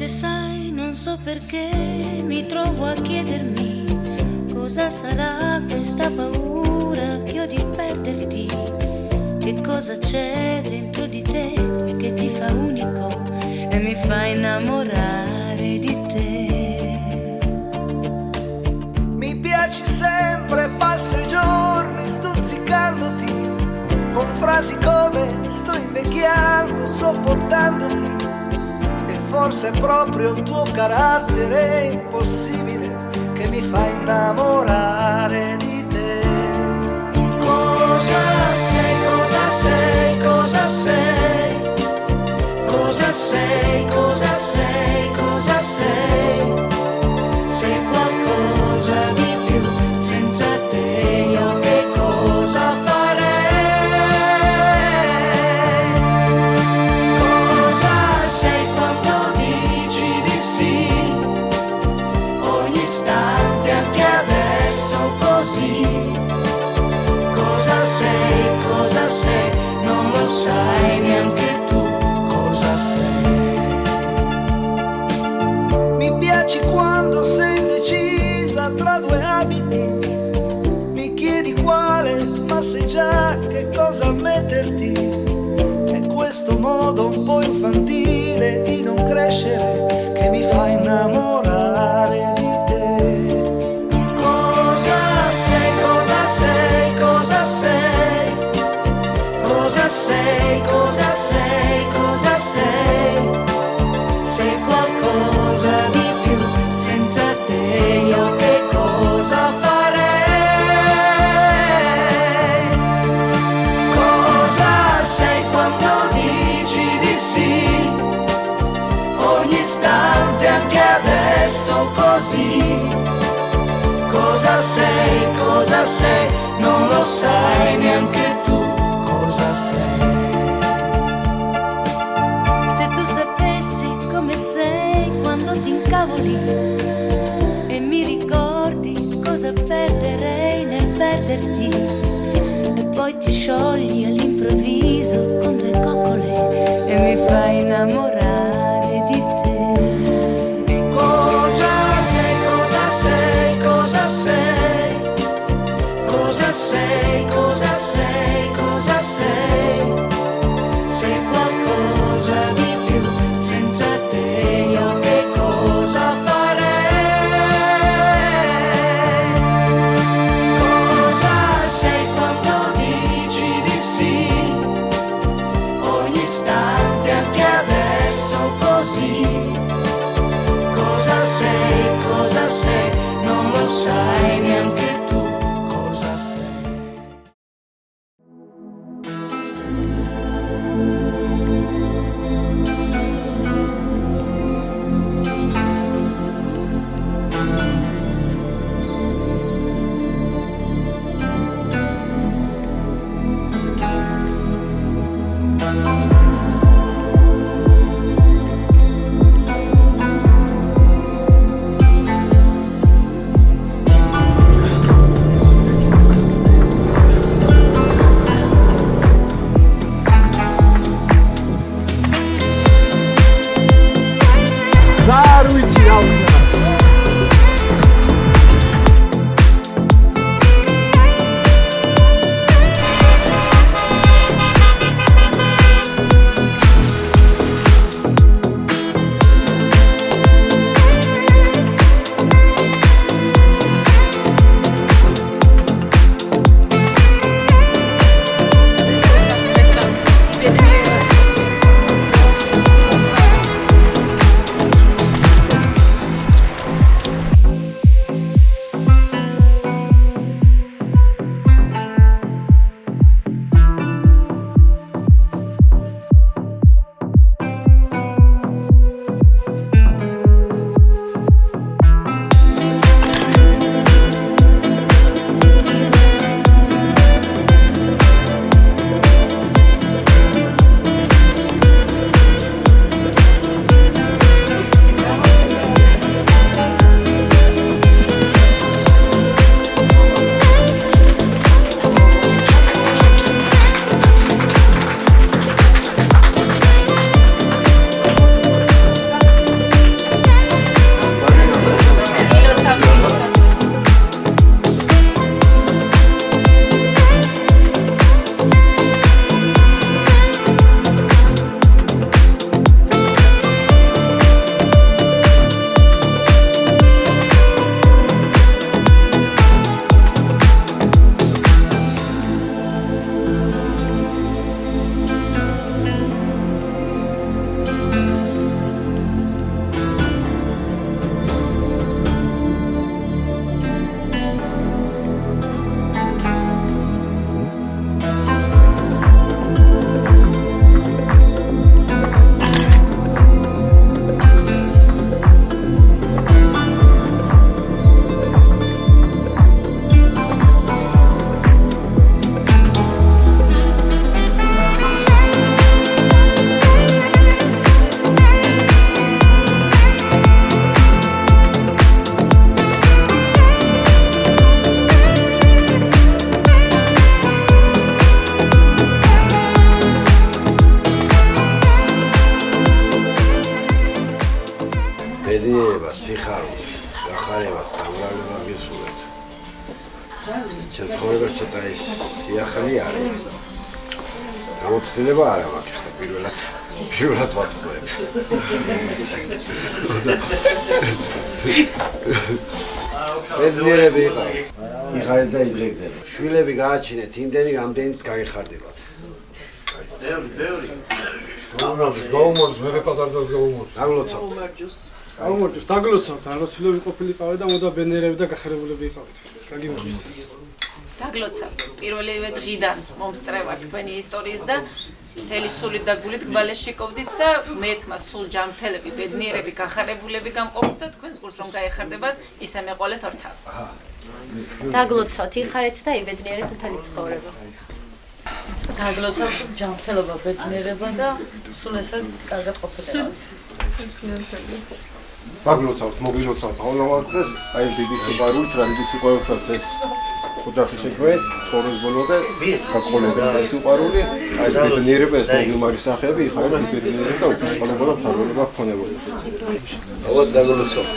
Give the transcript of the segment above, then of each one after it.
sai, non so perché mi trovo a chiedermi cosa sarà questa paura che ho di perderti. Che cosa c'è dentro di te che ti fa unico e mi fa innamorare di te. Mi piaci sempre, passo i giorni stuzzicandoti con frasi come sto invecchiando, sopportandoti. Forse è proprio il tuo carattere impossibile che mi fa innamorare di te. Cosa sei, cosa sei, cosa sei? Cosa sei, cosa sei, cosa sei? Sei qualcosa di più, senza te io che cosa farei? Cosa sei quando dici di sì? Ogni istante, anche adesso così. Cosa sei, non lo sai neanche tu cosa sei. Mi piaci quando sei indecisa tra due abiti. Mi chiedi quale, ma sai già che cosa metterti. È questo modo un po' infantile di non crescere che mi fa innamorare di te. Cosa sei, cosa sei, cosa sei? Cosa sei, cosa sei, cosa sei? Sei qualcosa di più, senza te io che cosa farei? Cosa sei quando dici di sì? Ogni istante, anche adesso così. Cosa sei, non lo sai neanche tu cosa sei. Se tu sapessi come sei quando ti incavoli e mi ricordi cosa perderei nel perderti, e poi ti sciogli all'improvviso con due coccole e mi fai innamorare di te. Cosa sei, cosa sei, cosa sei? Cosa sei, cosa sei, cosa sei? Sei qualcosa di più, senza te io che cosa farei? Cosa sei quando dici di sì? Ogni istante, anche adesso ცხოვრება ცოტა ის სიახლე არის. გაუცდილება არა მაქვს და პირველად ვატყუებ. ბედნიერები იყავით და იბლეგდეთ. შვილები გააჩინეთ, იმდენი რამდენიც გაიხარდებათ. გაუმარჯოს, მე პატარძას გაუმარჯოს. დაგლოცავთ. დაგლოცავთ, არაცილები ყოფილიყავით და მოდა ბედნიერები და გახარებულები იყავით. გაგიმარჯოს. დაგლოცავთ. პირველივე დღიდან მომსწრება თქვენი ისტორიის და მთელი სულით და გულით გვალეში ყოფდით და მერთმა სულ ჯანმრთელები, ბედნიერები, გახარებულები გამყოფთ და თქვენს გულს რომ გაეხარდებათ, ისე მეყოლეთ ორთავ. დაგლოცავთ, იხარეთ და იბედნიერეთ მთელი ცხოვრება. დაგლოცავთ ჯანმრთელობა, ბედნიერება და სულ ესე კარგად ყოფილიყავით. დაგლოცავთ, მოგილოცავთ ყოველგვარ დღეს, აი დიდი სიყვარულით, რა დიდი სიყვარულით ეს ოჯახი შეგვეთ, ცხოვრების ბოლომდე გაგყოლება ეს სიყვარული, აი ბედნიერება ეს მოგიმარი სახეები, იხარება ბედნიერება და უფასყოლება და ფარველობა გქონებოდა. ალბათ დაგლოცავთ.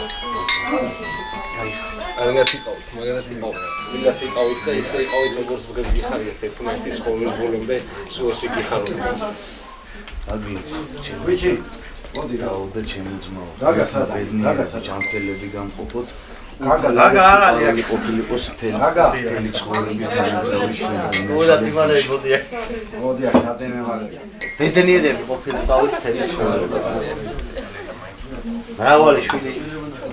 მაგათ იყავით და ისე იყავით როგორც დღეს გიხარიათ ერთმანეთის ცხოვრების ბოლომდე სულ ესე გიხარობთ. აგინც. ვიჭი, მოდი და ჩემი ძმაო. გაგაცა ჯანმრთელები გამყოფოთ. გაგა არ არის ყოფილიყოს მთელი ცხოვრების თანამდებობებში. მოდი ათემემალე. ბედნიერები ყოფილიყავით მთელი ცხოვრება. მრავალი შვილი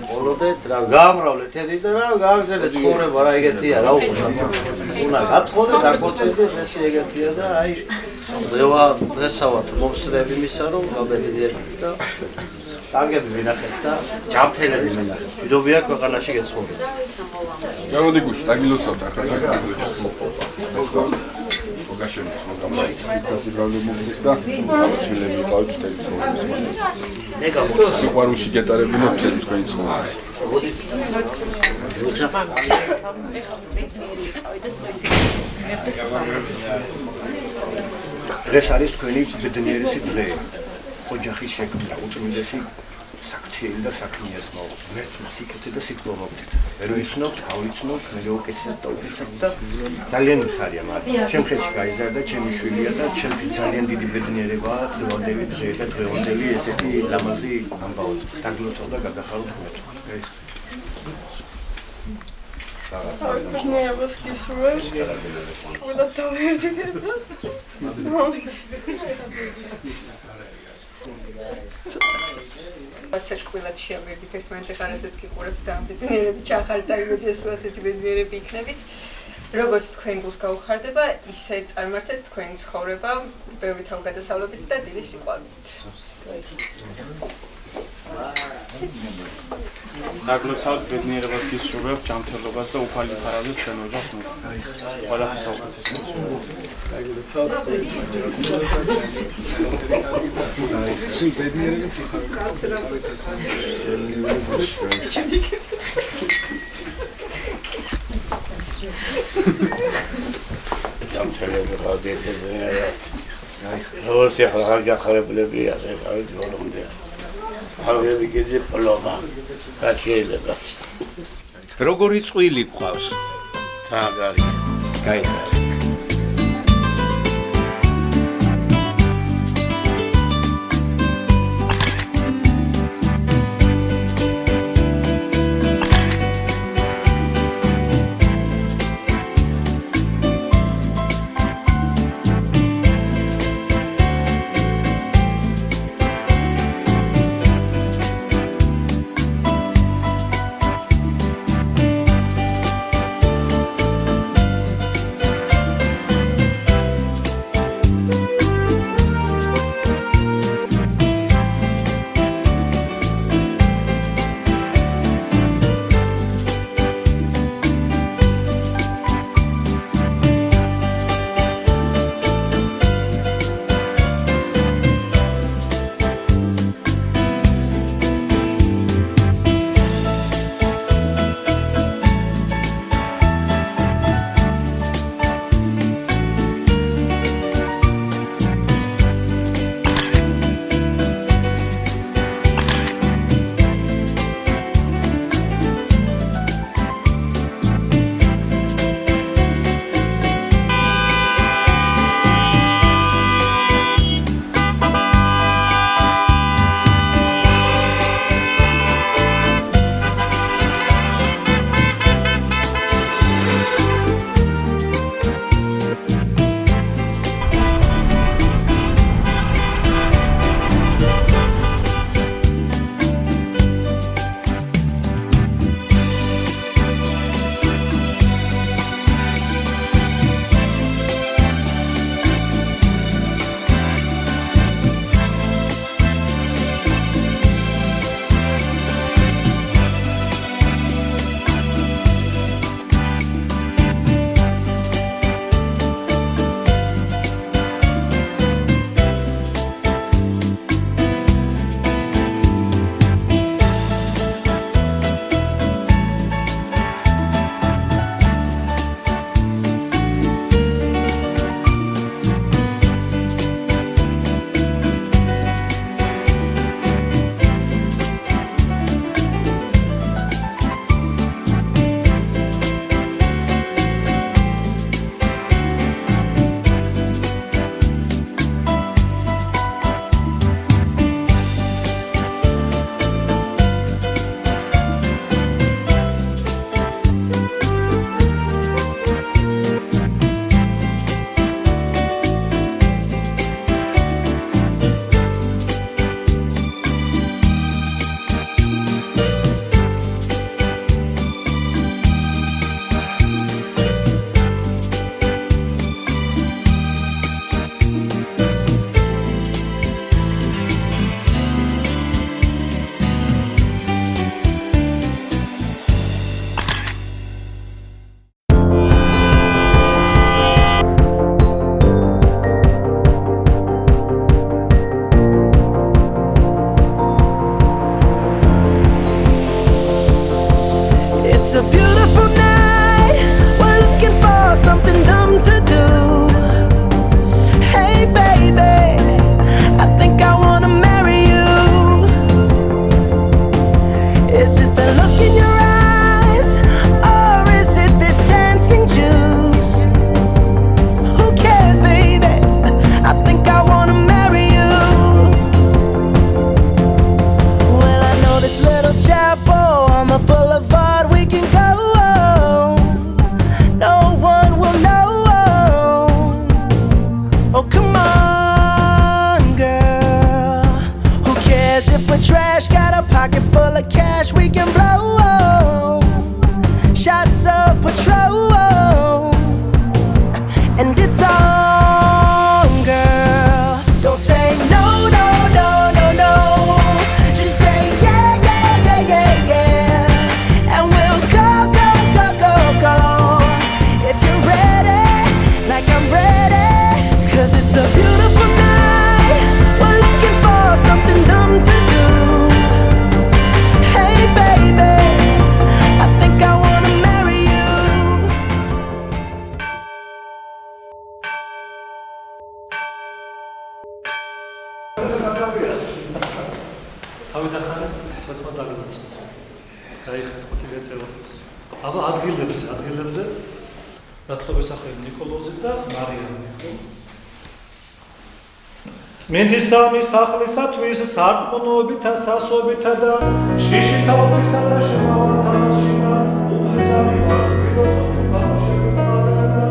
ოლოდეთ რა გამრავლეთ ერი და რა გააგზავნეთ ცხოვრება რა ეგეთია რა უნდა გათხოვე დაკოჭედე ესე ეგეთია და აი დღესავთ მომსწრები მისა რომ გაბედნიერებთ და კარგები ვინახეთ და ჯანმრთელები ვინახეთ მშვიდობია ქვეყანაში გეცხოვრეთ. გამოდი გუშ დაგილოცავთ ახლა გაშენეთ მაგამაიტი პრობლემები და სულები ყავით და ცხოვრების მანერა. ეგა სიყვარულში გეტარებინოთ თქვენი ცხოვრება. დღეს არის თქვენი ბედნიერესი დღე. ოჯახის შექმნა, უწმინდესი საქციელი და საქმეა თმაო. მერტმა სიკეთე და სიკვდილობდით. ვერ ვიცნობთ, ავიცნობთ, მე გაუკეთეთ და უკეთეთ და ძალიან მიხარია მაგრამ. ჩემ ხელში გაიზარდა ჩემი შვილია და ჩემი ძალიან დიდი ბედნიერებაა დღევანდელი დღე და დღევანდელი ესეთი ლამაზი ამბავი. დაგლოცავ და გადახარო თქვენ. ბედნიერებას გისურვებ. ყველა დავერდიდებ. ასე ყველად შეავერდით ერთმანეთს ახლა რასაც გიყურებთ ძალიან ბედნიერები ჩახართ და იმედია სულ ასეთი ბედნიერები იქნებით. როგორც თქვენ გულს გაუხარდება, ისე წარმართეთ თქვენი ცხოვრება ბევრი თავგადასავლებით და დიდი სიყვარულით. დაგლოცავთ, ბედნიერებას გისურვებ, ჯანმრთელობას და უფალი ფარავდეს თქვენ ოჯახს ნუ. ყველაფერს საუკეთესო. დაგლოცავთ, სულ ბედნიერებიც იხარეთ. ჯანმრთელობა ბედნიერება. როგორც ახლა გახარებულები ასე გავით ბოლომდე. აღები კიდე პლომა გაჩეილება. როგორი წვილი გყავს? მაგარი. გაიგე. It's a beautiful night. We're looking for something dumb to do. Hey baby, I think I wanna marry you. Is it the look in your eyes, or is it this dancing juice? Who cares, baby? I think I wanna marry you. Well, I know this little chapel on the boulevard we can go. No one will know. Oh, come on, girl. Who cares if we're trash? Got a pocket full of cash we can blow. Shots of Patrol, and it's on, girl. Don't say no, no, no, no, no. Just say yeah, yeah, yeah, yeah, yeah. And we'll go, go, go, go, go. If you're ready, like I'm ready. 'Cause it's a beautiful night. We're looking for something dumb to do. Hey baby, I think I wanna marry you. თავიდან ხოთმა დაგაცნობს. გაიხარ ხოთი გეწევა. აბა ადგილებზე ნათლობის სახელი ნიკოლოზი და მარიამი. წმინდის სამი სახლისათვის სარწმუნოებითა სასოებითა და შიშითა ოფისა და შემავალთა მაშინა უფლისამი ვაზრობილოცო თუქამოშები წყალენა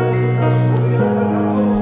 ეს სასურია საქართველოს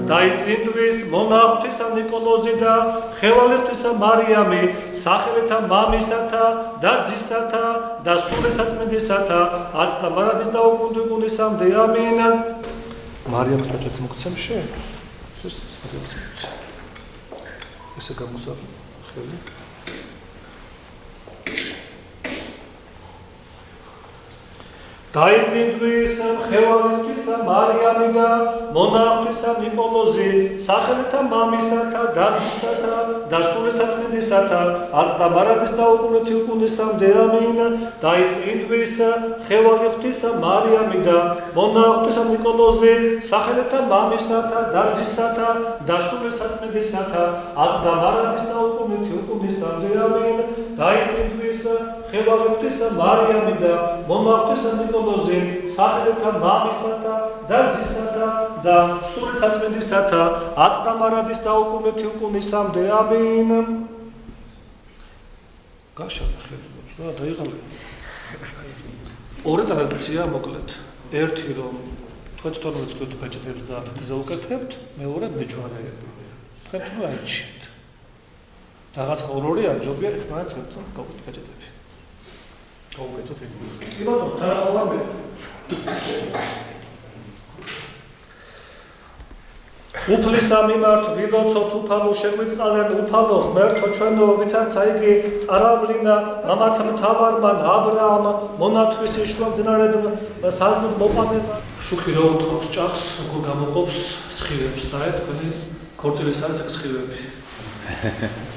დაიწინდვის მონაღვთისა ნიკოლოზი და ხელალიხთისა მარიამი სახელითა მამისათა და ძისათა და სულესაწმინდისათა აწდა მარადის და უკუნდიკუნისამდე ამინ. მარიამს რაჭაც მოგცემ შენ? ეს მარიამს მოგცემ. ესე გამოსა ხელი. დაიწინდვის ხელალიხთისა მარიამი და მონაღვთისა ნიკოლოზი სახელითა მამისათა და ძისათა და სულესაწმინდისათა აწდა მარადის და უკუნდიკუნისამდე ამინ. დაიწინდვის ხელალიხთისა მარიამი და მონაღვთისა ნიკოლოზი სახელითა მამისათა და ძისათა და სულესაწმინდისათა აწდა მარადის და უკუნდიკუნისამდე ამინ. დაიწინდვის ხელალიხთისა მარიამი და მონაღვთისა ნიკოლოზი სახელითა მამისათა და ძისათა და სულესაწმინდისათა აწდა მარადის და უკუნდიკუნისამდე ამინ. გაშალე ხელს რა დაიღალე. ორი ტრადიცია მოკლედ. ერთი რომ თქვენ თვითონ ვეცდოთ ბეჭდებს და თითზე უკეთებთ, მეორე მეჯვარეები. თქვენ თუ აიჩით. რაღაც ორ-ორი ამჯობია ერთმანეთს ერთად გავუკეთეთ ბეჭდები. გავუკეთოთ ერთმანეთს. კი ბატონო, თანახმოვარ მე. უფლისა მიმართ ვილოცოთ უფალო შეგვიწყალენ უფალო ღმერთო ჩვენო ვითარცა იგი წარავლინა მამათა მთავარმა აბრაამ მონათვისი შუა მდინარედ საზნოდ მოყვანება შუქი რო თავს ჭახს როგორ გამოყოფს სხივებს საერთოდ თქვენი ქორწილის არის ეს სხივები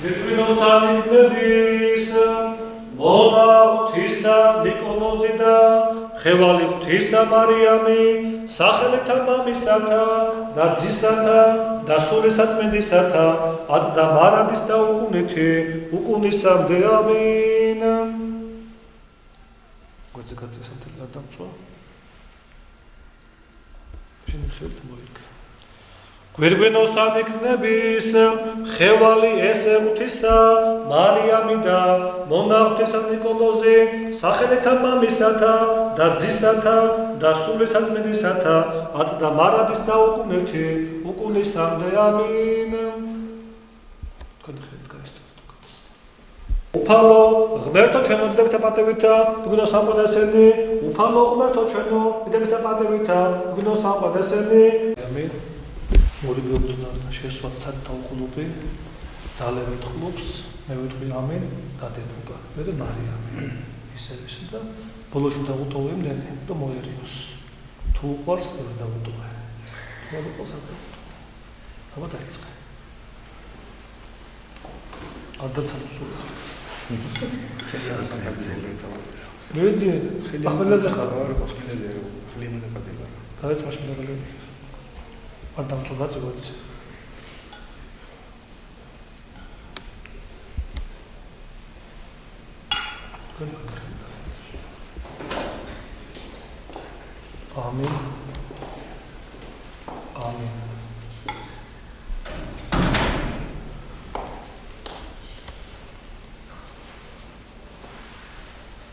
ვირგვინოსანიკნების მონაღვთისა ნიკოლოზი და ხელალიხთისა მარიამი სახელითა მამისათა და ძისათა და სულესაწმინდისათა აწდა მარადის და უკუნისამდე ამინ. გვერდზე გაწესა თელა დამწვა შენ ხელთ მოიქ გვირგვინოს ამიქნების ხევალი ესე ღვთისა მარიამი და მონაღვთისა ნიკოლოზი სახელეთა მამისათა და ძისათა და სულისაწმინდისათა აწდა მარადის და უკუნეთი უკუნისამდე ამინ უფალო ღმერთო ჩვენო დიდებითა პატევითა გვინოს სამყაროსენი უფალო ღმერთო ჩვენო დიდებითა პატევითა გვინოს სამყაროსენი ამინ მოგიგვიობთ შესვათ ცალთა უყურები დალევით ხლობს მე ვიტყვი ამინ დადებულა მე და მარიამი ისე და ბოლოში დავუტოვე იმდენი რომ მოერიოს თუ უყარს და დავუტოვე მოყავს აბა დაიწყე ადაცალოსული მედი ახალაზე ხარ ახალაზე ლიმონი პატება დაიწყე შემდეგელი არ დამწუხაც ვოც Amin. Amin.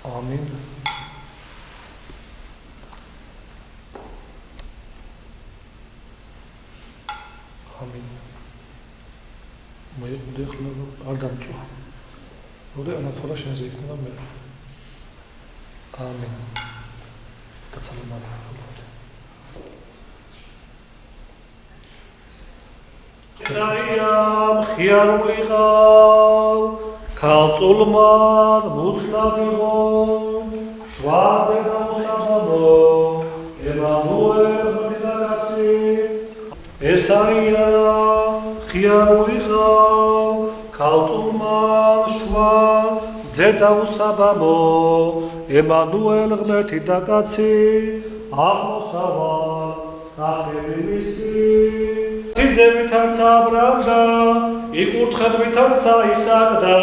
Amin. Amin. Moje udechlo Adamcu. Wurde einer Forschung segnen wir. Amen. Isaiam khiaruliqav kaltulman mutlagigon shvaze da usababo Emanuel batidagatsi Isaiam khiaruliqav kaltulman shvaze da usababo Emanuel ღმერთი და კაცი აღმოსავა სახელი მისი სიძევითაც აბრამდა იკურთხებვითაც ისაკდა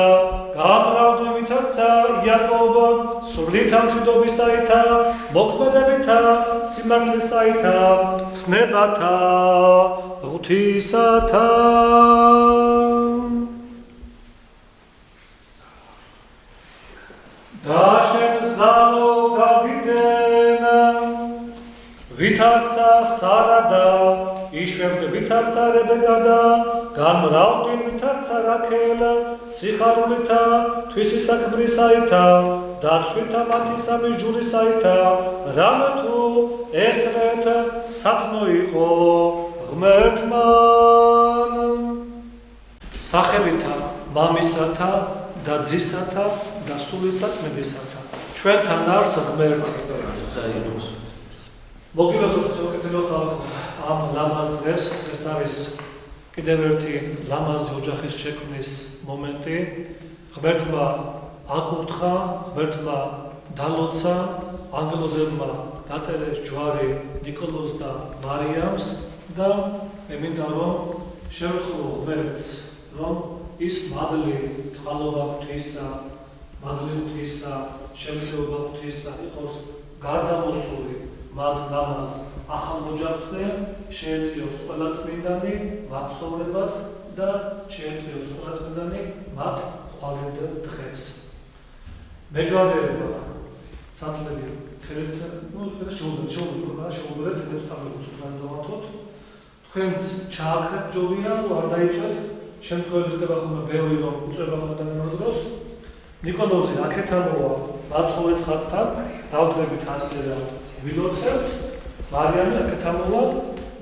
გამრავდებითაც იაკობ სრულად ამშვიდობისაითა მოქმედებითა სიმართლისაითა ცნებათა ღვთისათა ზალო გავდიდან ვითარცა სარა და იშვებდ ვითარცა რებეკა და განმრავლდნენ ვითარცა რაქელ სიხარულითა თვისისაქმრისაითა დაცვითა მათი სამი ჯურისაითა რამე თუ ესრეთ სათნო იყო ღმერთმან სახელითა მამისათა და ძისათა და სულისაწმინდისათა ჩვენთან არს ღმერთი მოგილოცოთ შევკეთილო ხალხო ამ ლამაზ დღეს ეს არის კიდევ ერთი ლამაზი ოჯახის შექმნის მომენტი ღმერთმა აკურთხა ღმერთმა დალოცა ანგელოზებმა დაწერეს ჯვარი ნიკოლოზს და მარიამს და მე მინდა რომ შევხვდო ღმერთს რომ ის მადლი წყალობა ღვთისა მადლი ღვთისა შემსეულობა ღვთისა იყოს გარდამოსული მათ ლამაზ ახალ ოჯახზე შეეწიოს ყველა წმინდანი მათ ცხოვრებას და შეეწიოს ყველა წმინდანი მათ ხვალინდ დღეს მეჯვარეება სათლები ხელით შეუძლეთ თქვენც ჩააქრეთ ჯობია არ დაიწვეთ შემთხვევები ხდება ხოლმე ბევრი რომ უწევება ხოლმე ადამიანურ დროს ნიკოლოზი აქეთან მოვა მაცხოვრის ხატთან დავდრებით ასე რა ვილოცებთ მარიამი აქეთან მოვა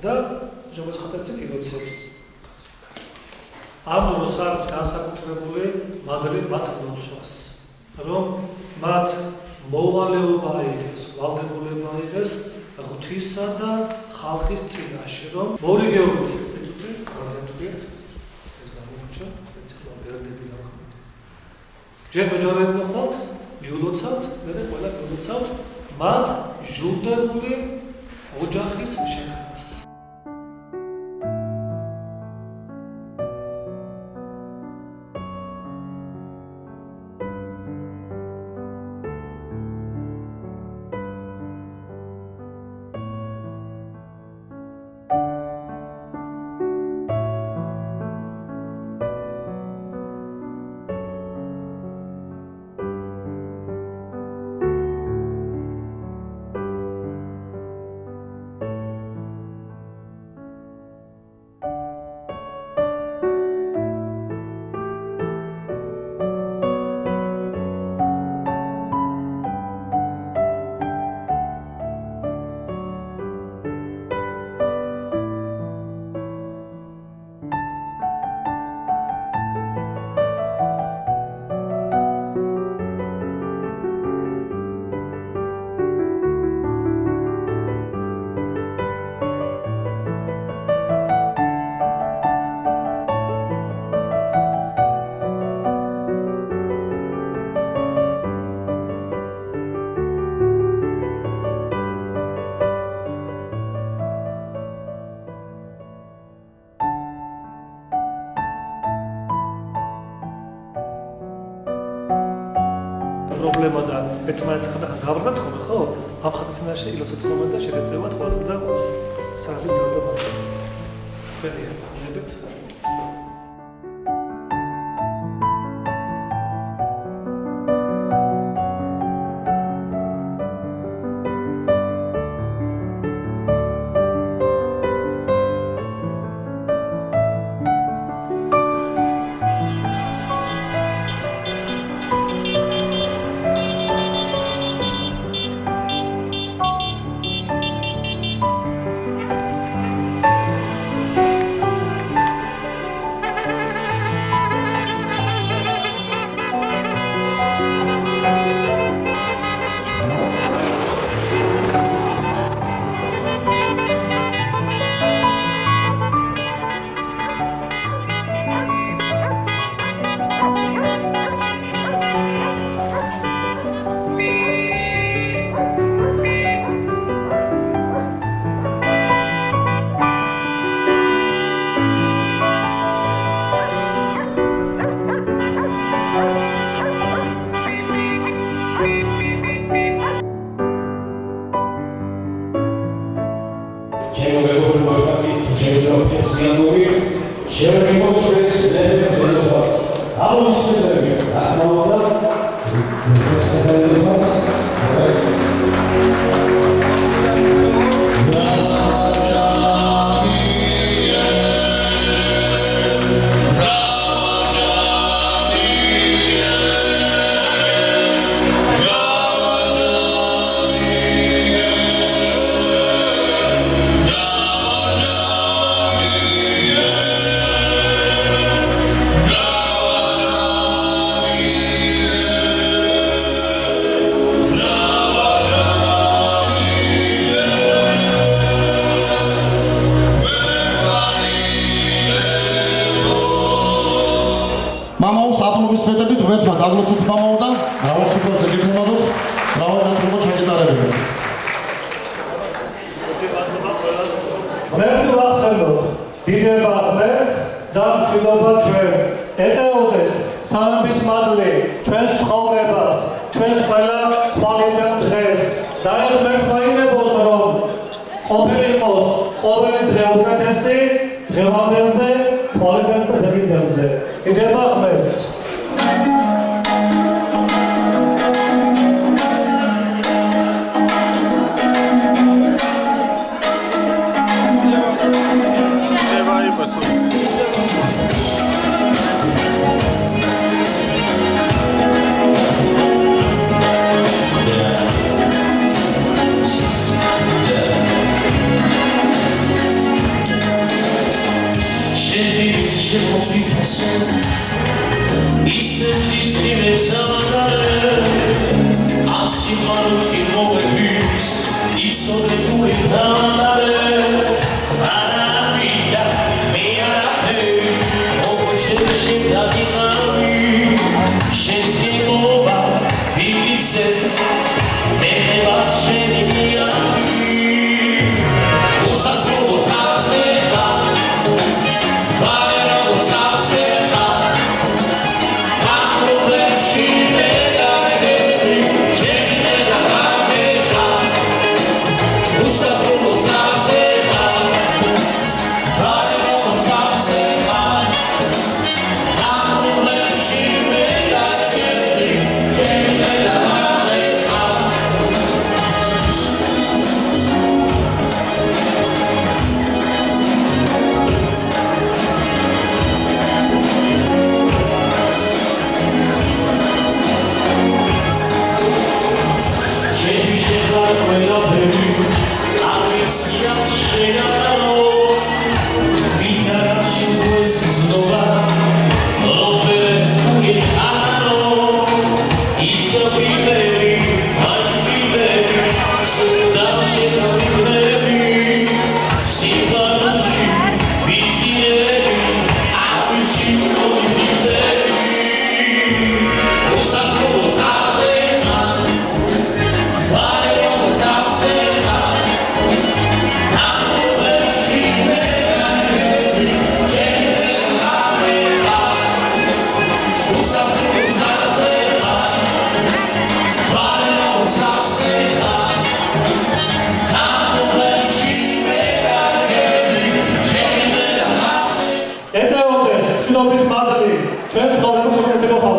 და ჟოგოს ხატასი ილოცებს ამ დროს აქვს განსაკუთრებული მადლი მათ ლოცვას რომ მათ მოვალეობა აიღეს ვალდებულება აიღეს ღვთისა და ხალხის წინაშე რომ მორიგეობით ეწუთი გაზეთულიეთ ჯერ მეჯორები მოხდათ, მიულოცავთ, მერე ყველა მიულოცავთ მათ ჟურდებული ოჯახის შექმნას. პრობლემა და ერთმანეთს ხანდახან გავრძათ ხოლმე, ხო? ამ ხალხის წინაშე ილოცეთ ხოლმე და შეგეწევათ ყოველწლიურად სახლის ძალადობა. ყველია, ნებეთ.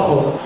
სახო.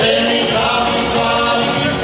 Shemi Kamis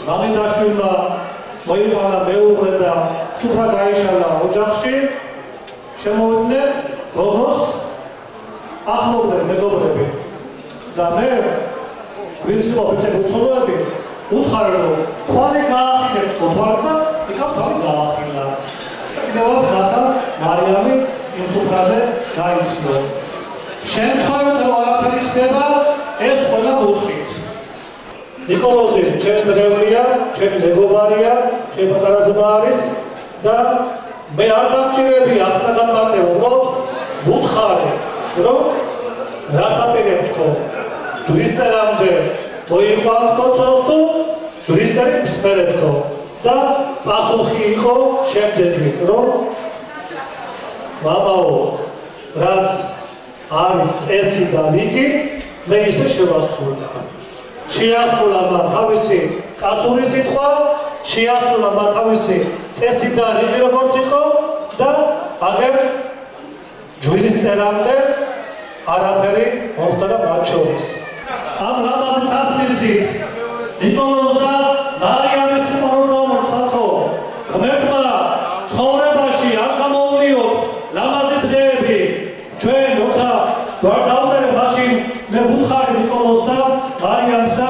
მამიდაშვილმა მოიყვანა მეუღლე და სუფრა გაიშალა ოჯახში, შემოვიდნენ გოგოს ახლობდნენ მეგობრები და მე ვინც იყო ბიჭები უცოლოები უთხარ რომ თვალი გაახილეთ თვალი და იქა თვალი გაახილა კიდევაც ნახა მარიამი იმ სუფრაზე გაიცნო შემთხვევით რომ არაფერი ხდება ეს ყველა მოუწყვით ნიკოლოზი ჩემი მეგობრია ჩემი მეგობარია ჩემი პატარა ძმა არის და მე არ დამჭირები ახსნაგან მარტივ უბრალოდ ვუთხარი რომ რასაპირებ თქო ჯვრისწერამდე მოიყვან თქო ცოს თუ ჯვრისტერი მსმერე თქო და პასუხი იყო შემდეგი რომ მამაო რაც არის წესი და რიგი მე ისე შევასრულე შეასრულა მან თავისი კაცური სიტყვა შეასრულა მან თავისი წესი და რიგი როგორც იყო და აგერ ჯვრის წერამდე არაფერი მოხდა მათ შორის. ამ ლამაზის ასპირზით ნიკოლოზ და მარიამის სიყვარული გამოსხატო ღმერთმა ცხოვრებაში არ გამოუვლიოთ ლამაზი დღეები ჩვენ როცა ჯვარ დავწერე მაშინ მე ვუთხარი ნიკოლოზ და მარიამს და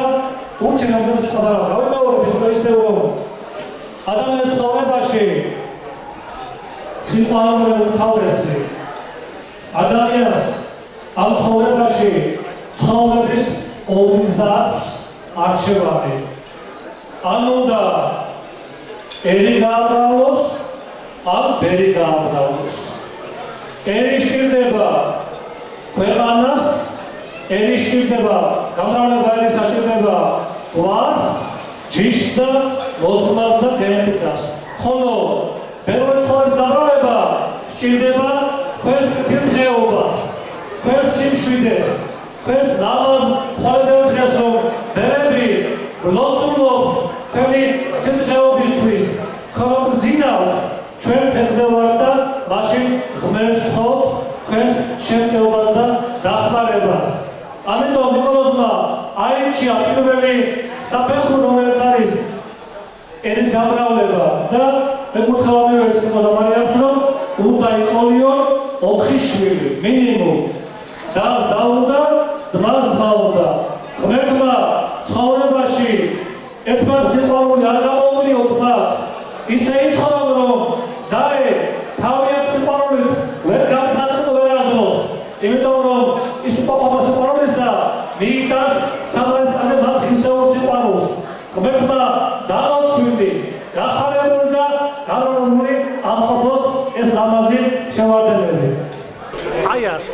უჩინავდეს ხდება გავიმეორებ ის ისე რომ ადამიანის ცხოვრებაში სიყვარული უმთავრესი ადამიანს ამ ცხოვრებაში ცხოვრების ორი გზაც არჩევანი ან უნდა ერი გააბრალოს ან ბერი გააბრალოს ერი სჭირდება ქვეყანას ერი სჭირდება გამრავლება ერი საჭირდება გვარს ჯიშს და მოდგმას და გენეტიკას ხოლო ბევრი ცხოვრების გამრავლება სჭირდება ქვეს თვითმღეობას ქვეს სიმშვიდეს ქვეს ლამაზ ხვალდელ დღეს რომ ბერები ლოცულობ თქვენი თვითმღეობისთვის ხომ გძინავთ ჩვენ ფეხზე ვარ და მაშინ ღმერთს ვთხოვთ ქვეს შემწეობას და დახმარებას ამიტომ ნიკოლოზმა აირჩია პირველი საფეხური რომელიც არის ერის გამრავლება და მეკითხა ამერეს ნიკოლოზ მარიამს რომ უნდა იყოლიო 4 შვილი მინიმუმ დას დაუნდა ძმას დაუნდა ღმერთმა ცხოვრებაში ერთმანეთს სიყვარული არ გამოუვლიოთ მათ ისე იცხოვრონ რომ დაე თავიანთ სიყვარულით ვერ გამცხადყო ვერ აზროს იმიტომ რომ ის პაპა სიყვარულისა მიიტანს სამართალზე მათ ხისეულ სიყვარულს ღმერთმა დაალოცვილი გახარებული და გარონული ამხობოს ეს ლამაზი შევარდნები აი ეს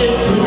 Shit.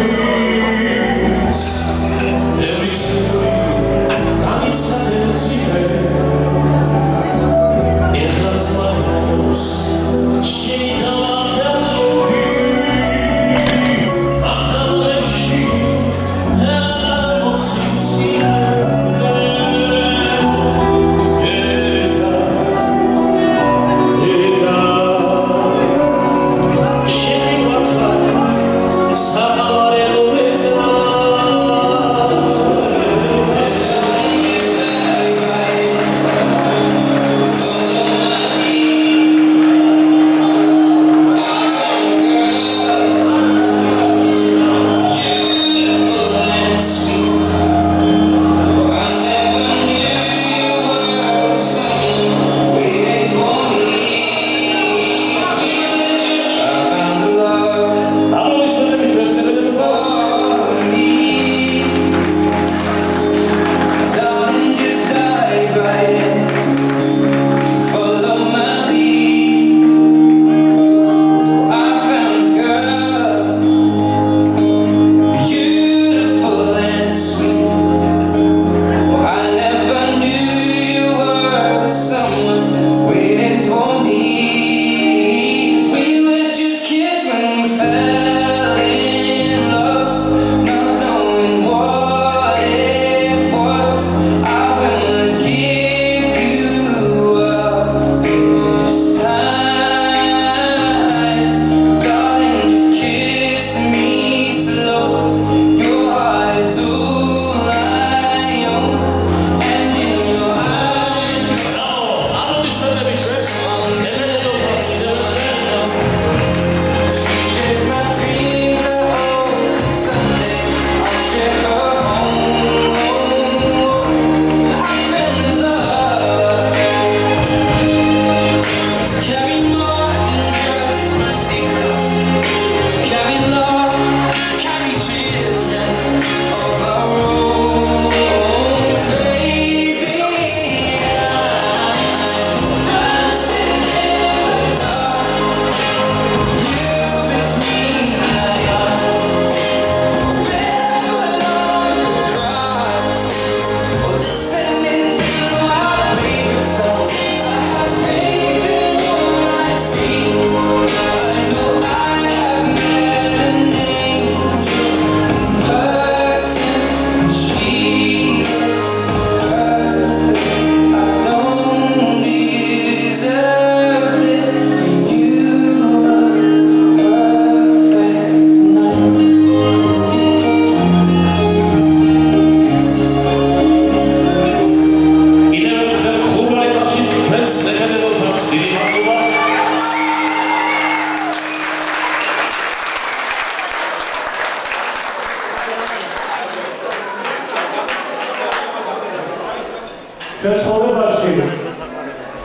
ჩვენ ცხოვრებაში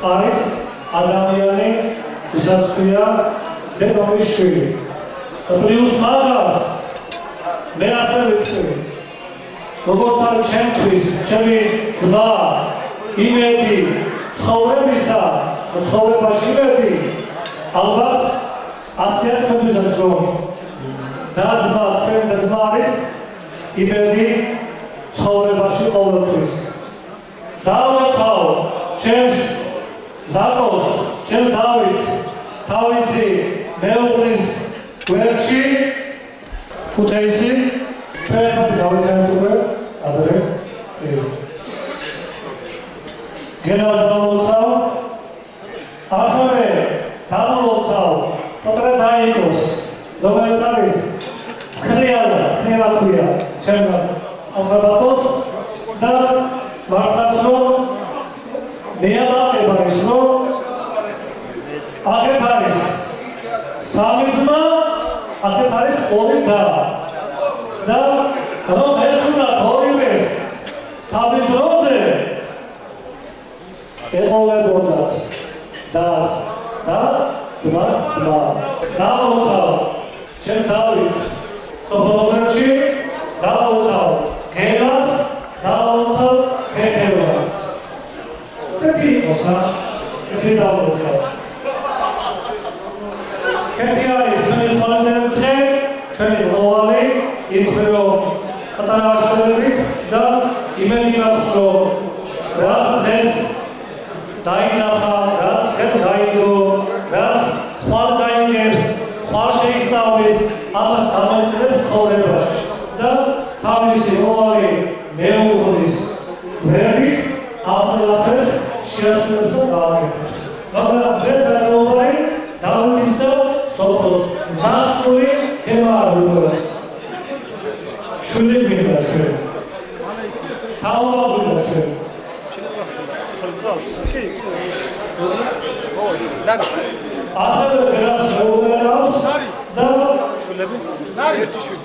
არის ადამიანი, ვისაც ქვია დედოფლის შვილი. პლუს მაგას მე ასე ვიტყვი, როგორც არის ჩემთვის, ჩემი ძმა, იმედი ცხოვრებისა, ცხოვრებაში იმედი, ალბათ ასეა თქვენთვისაც რომ და-ძმა, თქვენ და-ძმა არის იმედი ცხოვრებაში ყოველთვის. დავაცავ ჩემს ზაკოს, ჩემს დავითს თავისი მეუღლის გვერდში ქუთეისი ჩვენ ერთად გავიცანეთ უკვე ადრე. გენას დავაცავ, ასევე დავაცავ პატრადაიკოს, რომელიც არის ცხრიალა ქვია ჩემგან ამხაბატოს და მართლაც რომ მეამაყება ის რომ აქეთ არის სამი ძმა, აქეთ არის ორი და რომ ეს უნდა ორივეს თავის დროზე ეყოლებოდათ დას და ძმას ძმა. დავაცავ ჩემ დავითს სოფლში, დავაცავ გელას, დავაცავ ქეთევას. ქეთი იყოს რა, ქეთი დავაცავ. ქეთი არის ჩვენი ხვალინდელი დღე, ჩვენი მოვალე, იმხრივ რომ პატარა შვილებით და იმედი მაქვს რომ რაც დღეს დაინახა, რაც დღეს გაიგო, რაც ხვალ გაიგებს, ხვალ შეისწავლის, ამას გამოიყენებს ცხოვრებაში და თავისი მოვალე მეუღლის გვერდით ამ ყველაფერს შეასრულებს და გააკეთებს. მაგრამ დღეს აწოლარი დავითის და სოფოს ზასული თემაა. შვილი გვინდა ჩვენ. თავობა გვინდა ჩვენ. ასევე ბერას მეუბნებს და შვილები ერთი შვილი.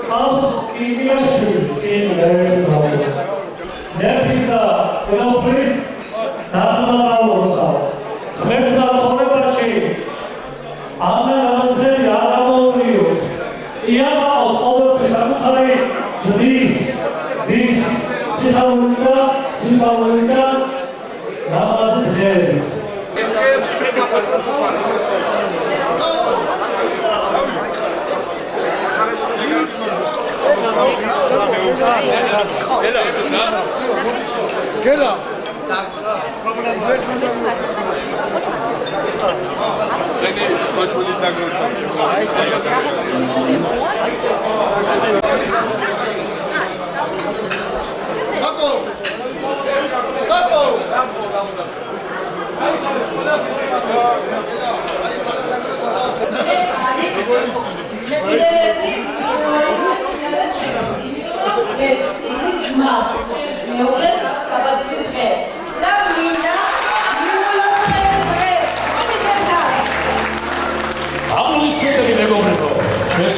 ხავს კიდია შვილი, ნერვისა დედოფლის დაზმავსა. ღმერთთა ცხოვრებაში ამერანძები არ გამოუვლიოთ. იამაყოთ ყოველთვის საკუთარი ძმის სიმბოლური და ლამაზი დღეებით. გელა Ამის მეგობრებო, ჩვენი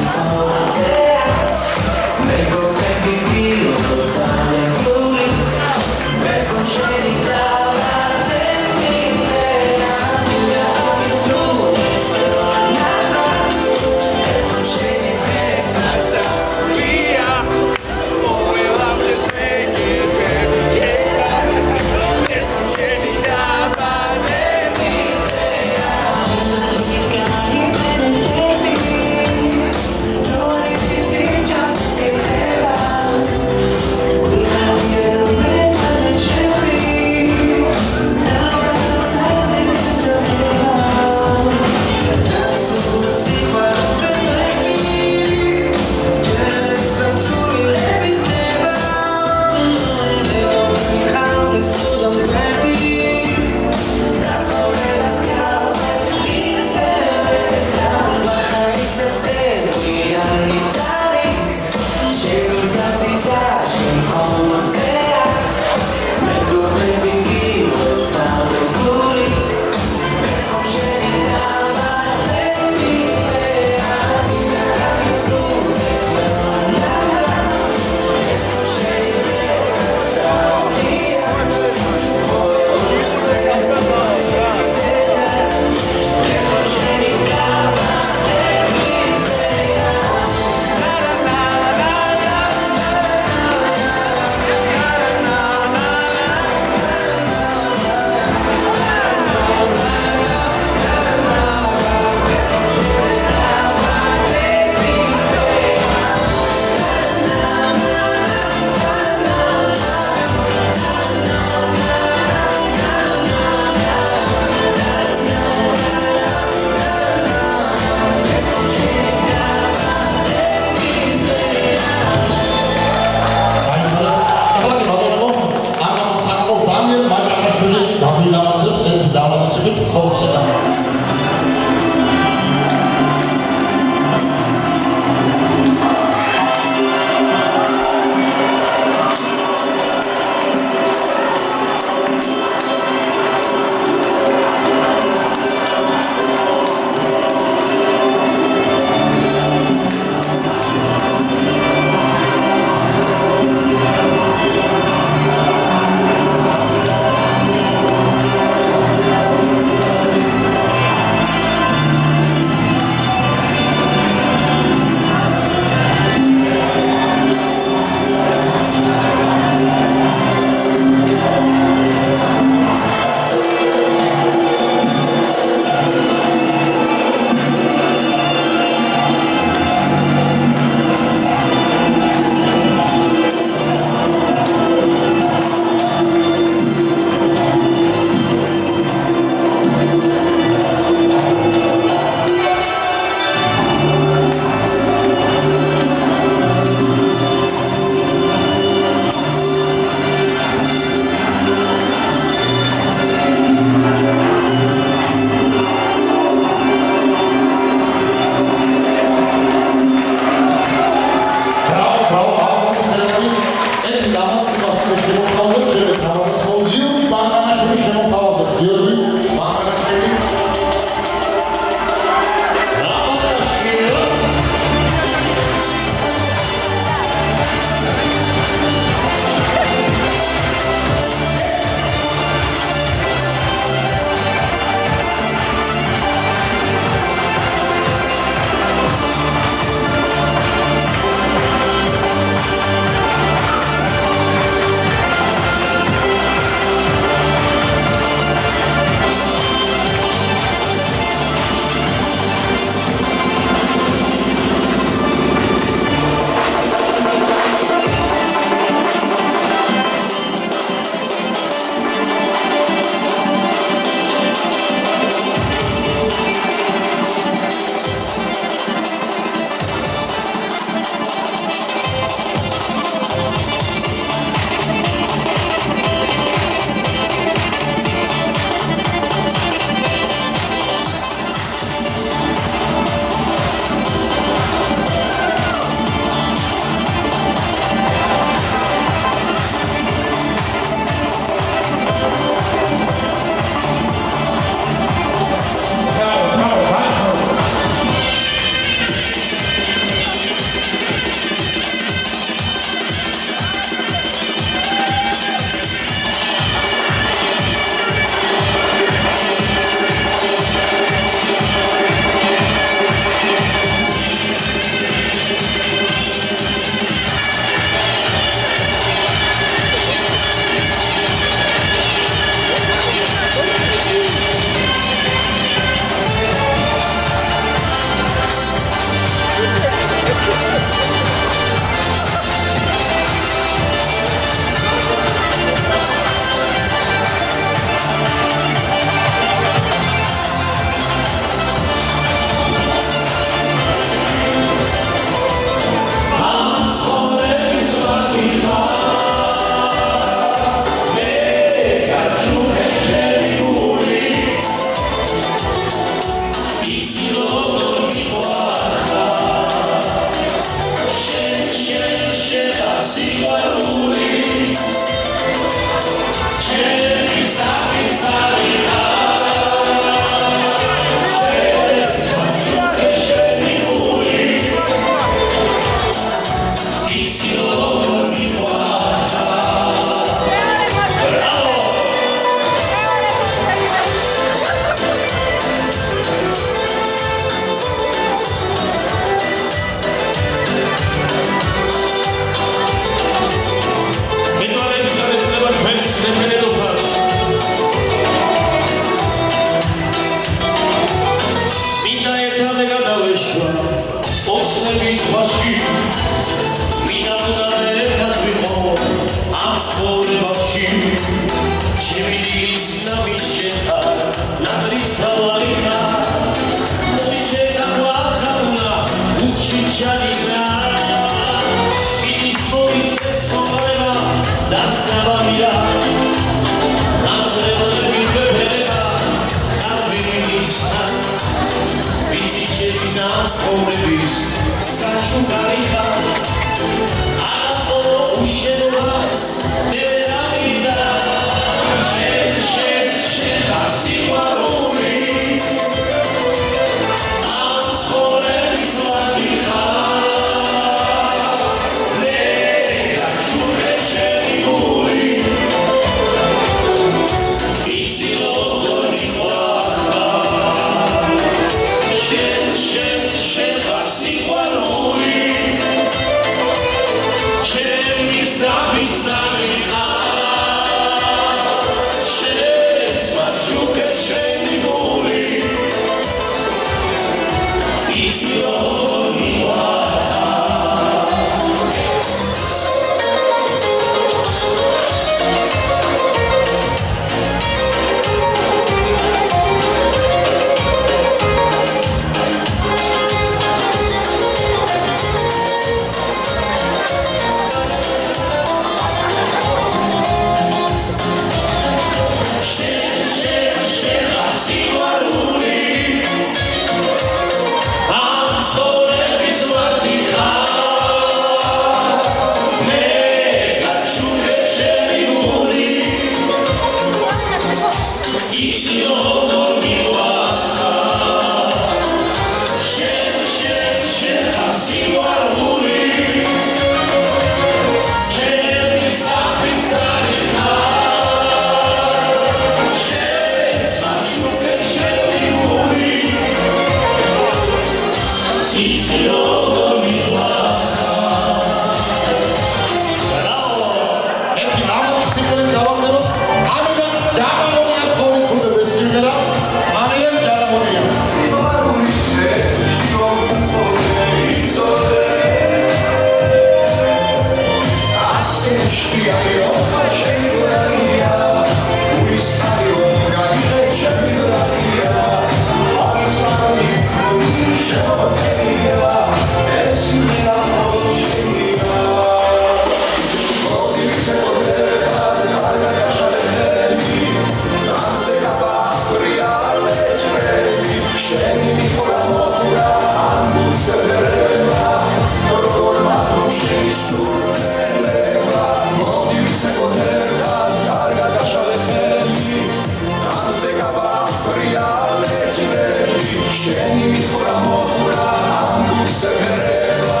შენი მიხურა მოხურა ამ გულსეფერება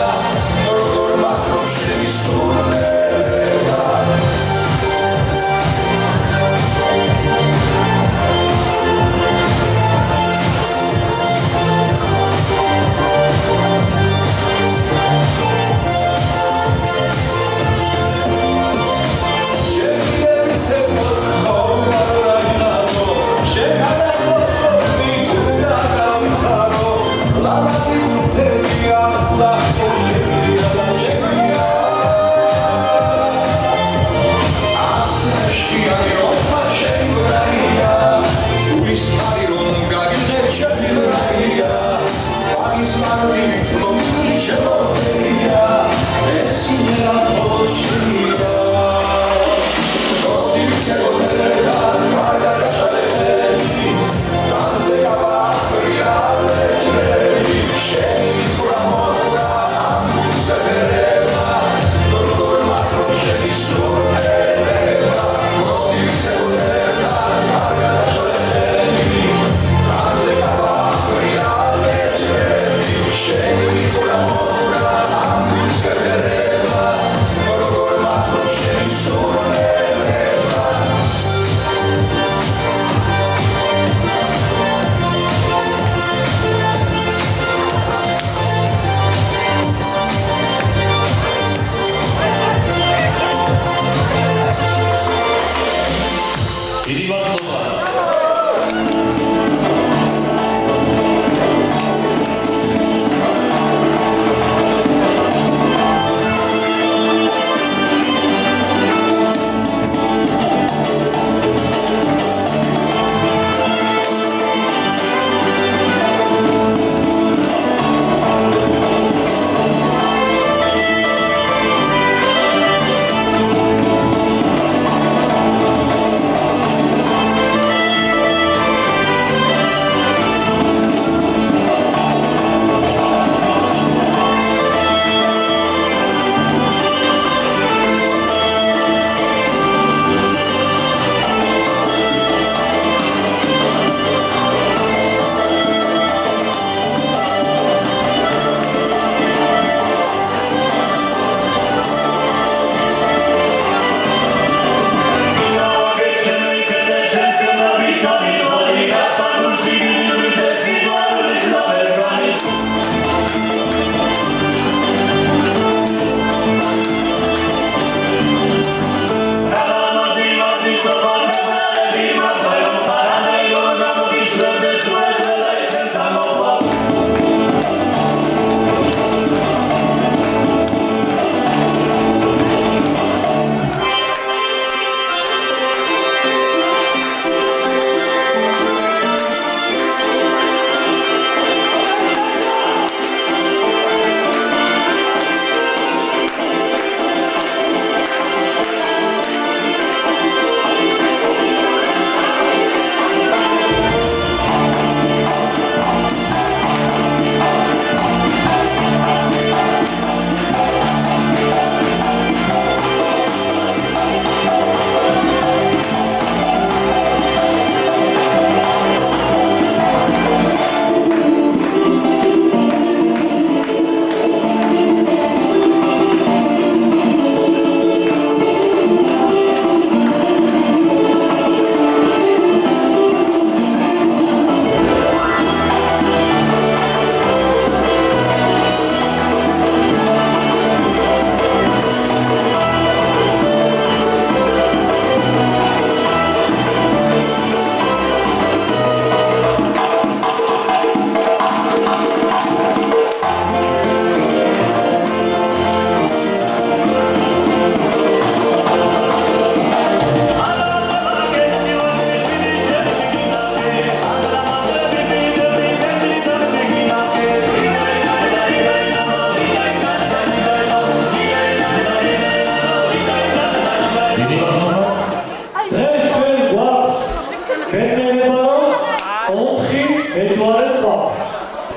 როგორ მათრო შენი სურნელება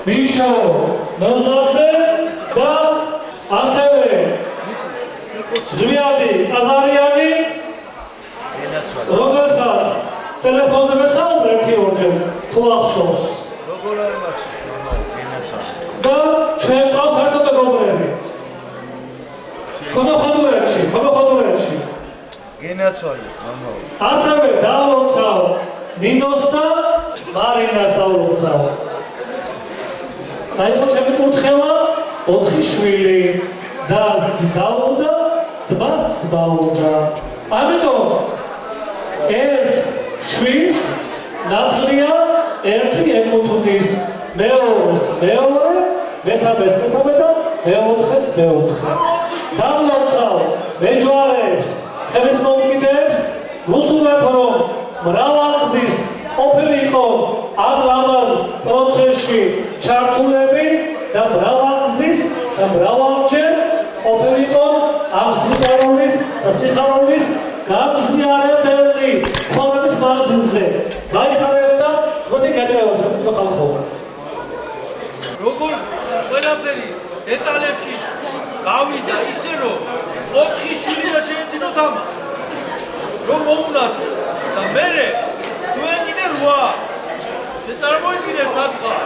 ნიშნავ ნოზდაძე და ასევე ზვიადი ყაზარიანი, რომელსაც ტელეფონზე ვესაუბრე ერთი ორჯერ თუ ახსოვს. როგორ არ მაქვს ასევე დავლოცავ ნინოს და მარინას დავლოცავ. აი ხო ჩემი კურთხევა 4 შვილი და დაუდა ძმას ძბაუდა. ამიტომ ერთ შვილს ნათლია ერთი ეკუთვნის, მეორეს მეორე, მესამეს მესამე და მეოთხეს მეოთხე. დავლოცავ მეჯვარეებს, ხელისმომკიდეებს, ვუსურვებ რომ მრავალგზის ყოფილი იყო ამ ლამაზ პროცესში ჩართულები და მრავალგზის და მრავალჯერ ყოფილი იყო ამ სიყვარულის და სიხარულის გამზიარებელი ცხოვრების მანძილზე. გაიხარეთ და მოდი გაწევოთ რა ხალხო. როგორ ყველაფერი დეტალებში გავიდა ისე რომ 4 შვილი და შეეძინოთ ამას. რომ მოუნათ და მერე თქვენ კიდე 8. და წარმოიდგინეთ სათხარ.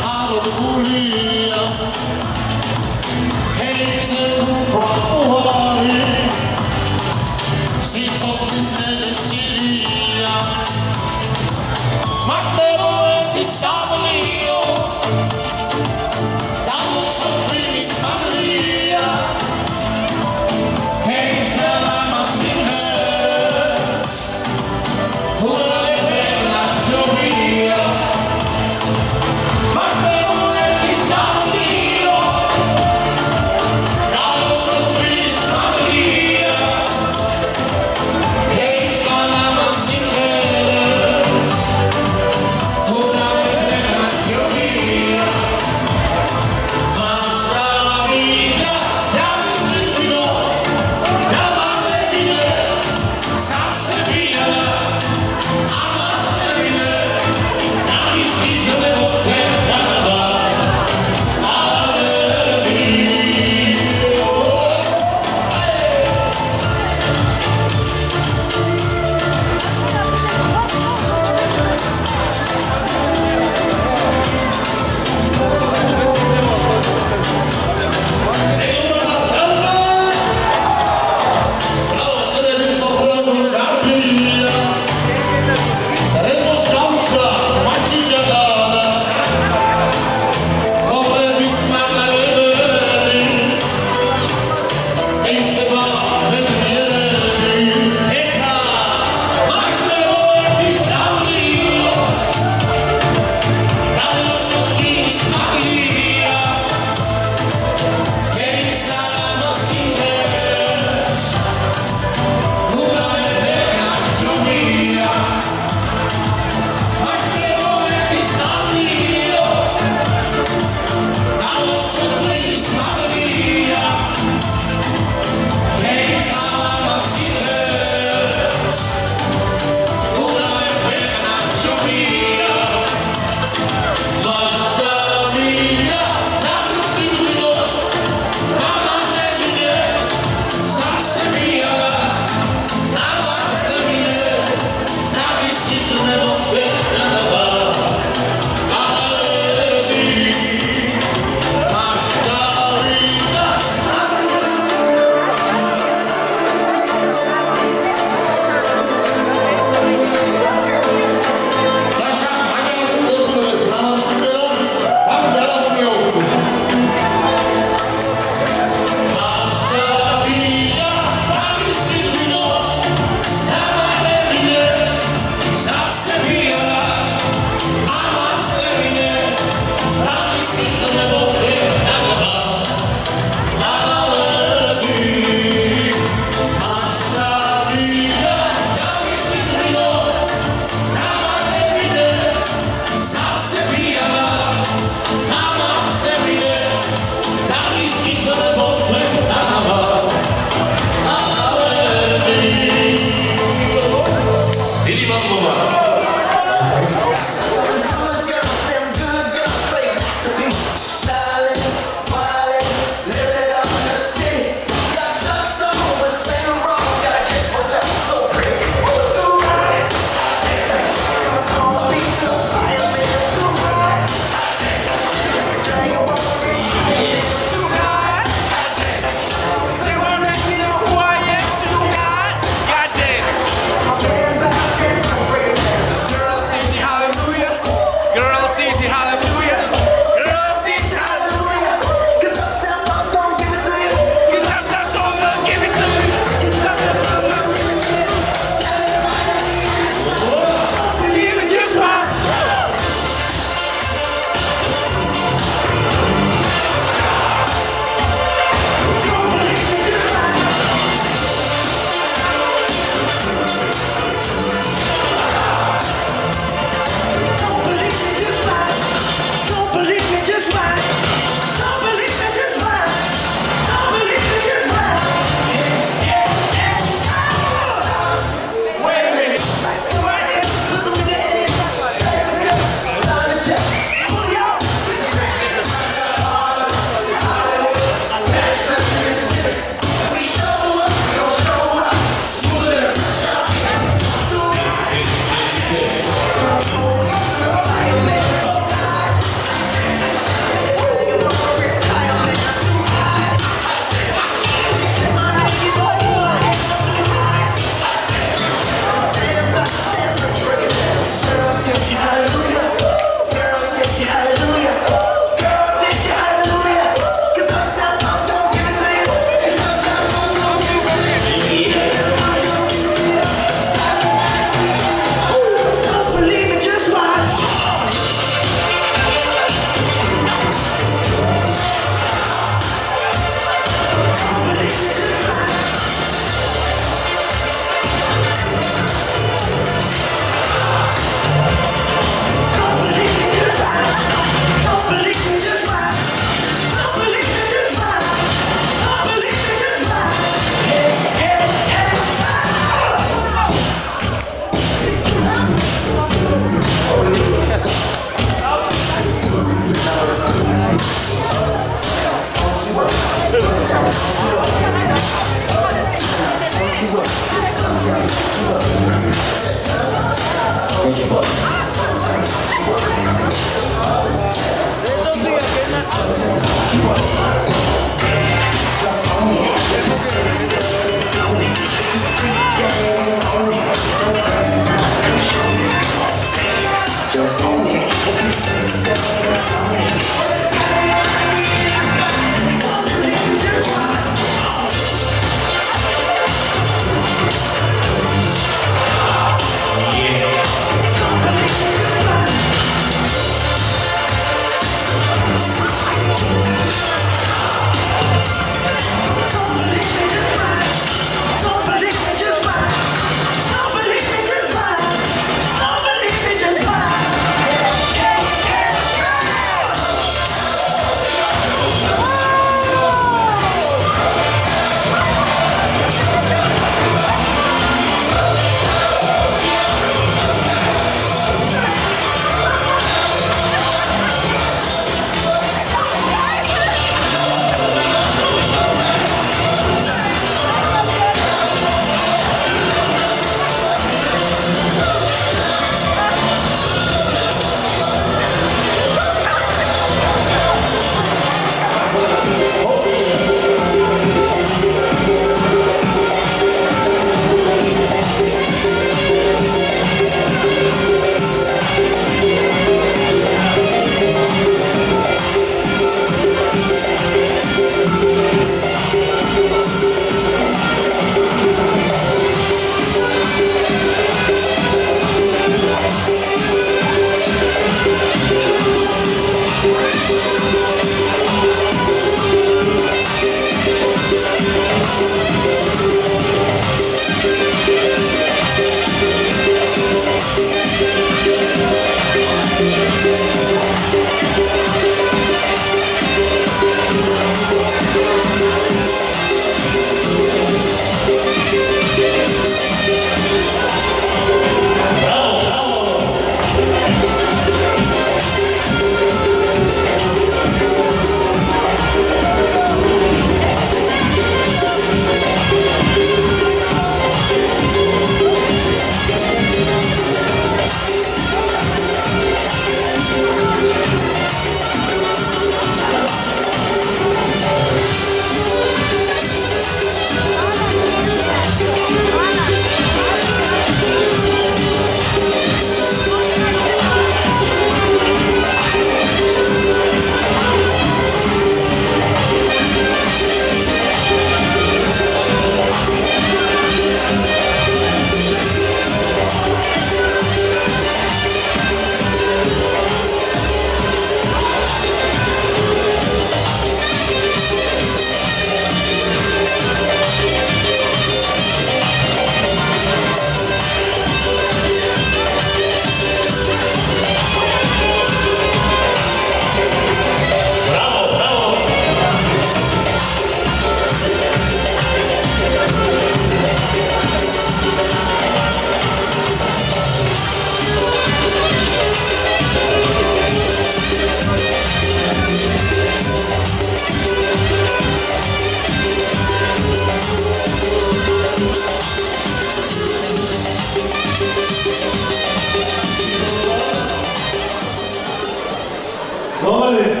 რომელიც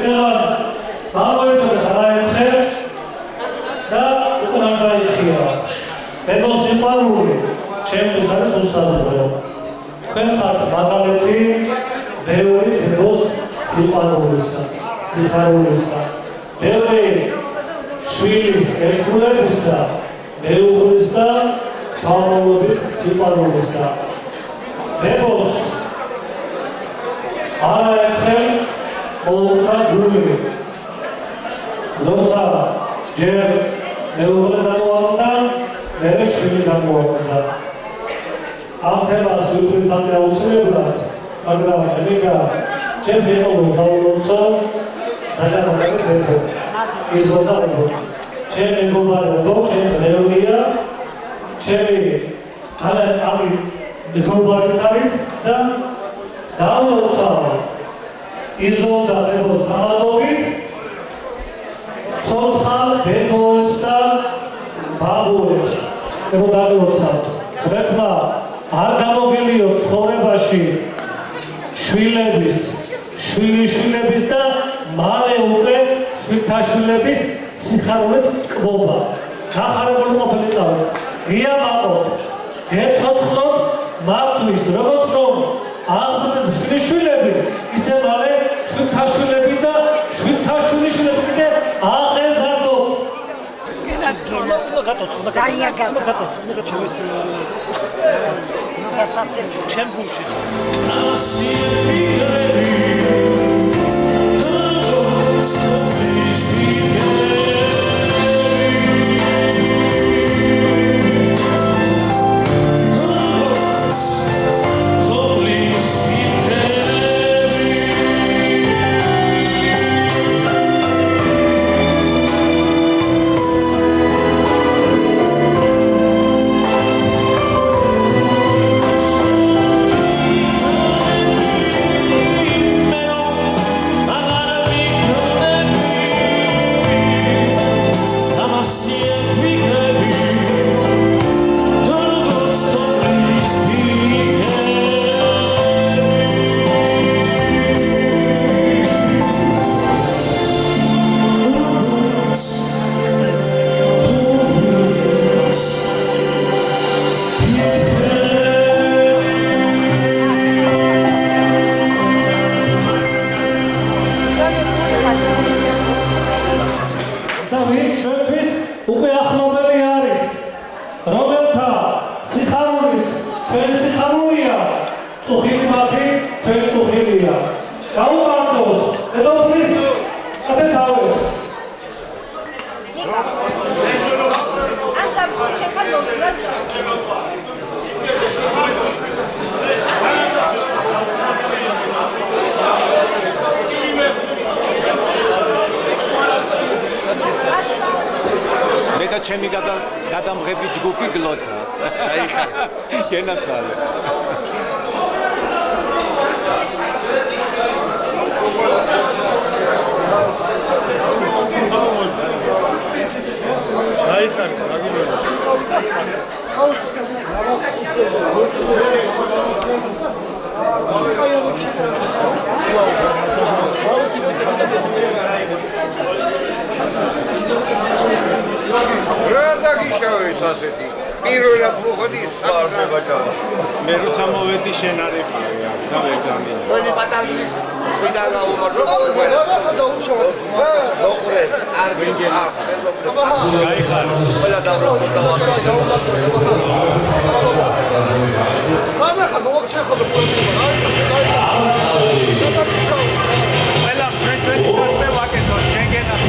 გამოეწოდეს არაერთხელ და უკვე არ დაიხია. ბებოს სიყვარული ჩემთვის არის უსაზღვრო. თქვენ ხართ მაგალითი ბევრი ბებოს სიყვარულისა, სიხარულისა. ბევრი შვილის ერთგულებისა, მეუღლის და თვალმოვლის სიყვარულისა. ბებოს არაერთხელ მოუხდა გული, როცა ჯერ მეუღლე გამოაკვდა, მერე შვილი გამოაკვდა. ამ თემას ვიფრინავთ აუცილებლად, მაგრამ მინდა ჩემ ფეხბურთს დავულოცო ძალიან მაგარი იზოლდაებო. ჩემ მეგობარებო, ჩემ რეალია, ჩემი ამი მეგობარიც არის და დავულოცავ იზოლდა ბებოს გამალობით ცოცხალ ბებოებს და რომ დაგლოცავთ. ღმერთმა არ გამოგელიო ცხოვრებაში შვილების, შვილიშვილების და მალე უკვე შვილთაშვილების სიხარულით ტკბობა. გახარებული ყოფილიყავით. ღია მაყოთ, გეცოცხლოთ მათთვის, როგორც რომ აღზრდეთ შვილიშვილები, ისე მალე შვილთაშვილები და შვილთაშვილიშვილები კიდე აღეზარდოთ. ჩემი გადამღები ჯგუფი გლოცა. აი ხა, გენაცვალე. აი ხა, აგიმერო. რა დაგიშავეს ასეთი? პირველად მოხდი სამსაბაჭარო. მე როცა მოვედი შენ არ იყავი, და ვერ გამინა. ჩვენი პატარის ვიდა გაუმართო. რაღაცა დაუშავეთ. ზოყრებს არ გინგენა. აი ხარ. ყველა დაბრუნდა. ხანახა მოგჩეხო და პრობლემა. აი და შეგაი. ყველა ჩვენ ისე ვაკეთო, შენ გენახო.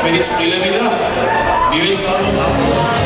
ჩვენი წყვილები და მივესალმოთ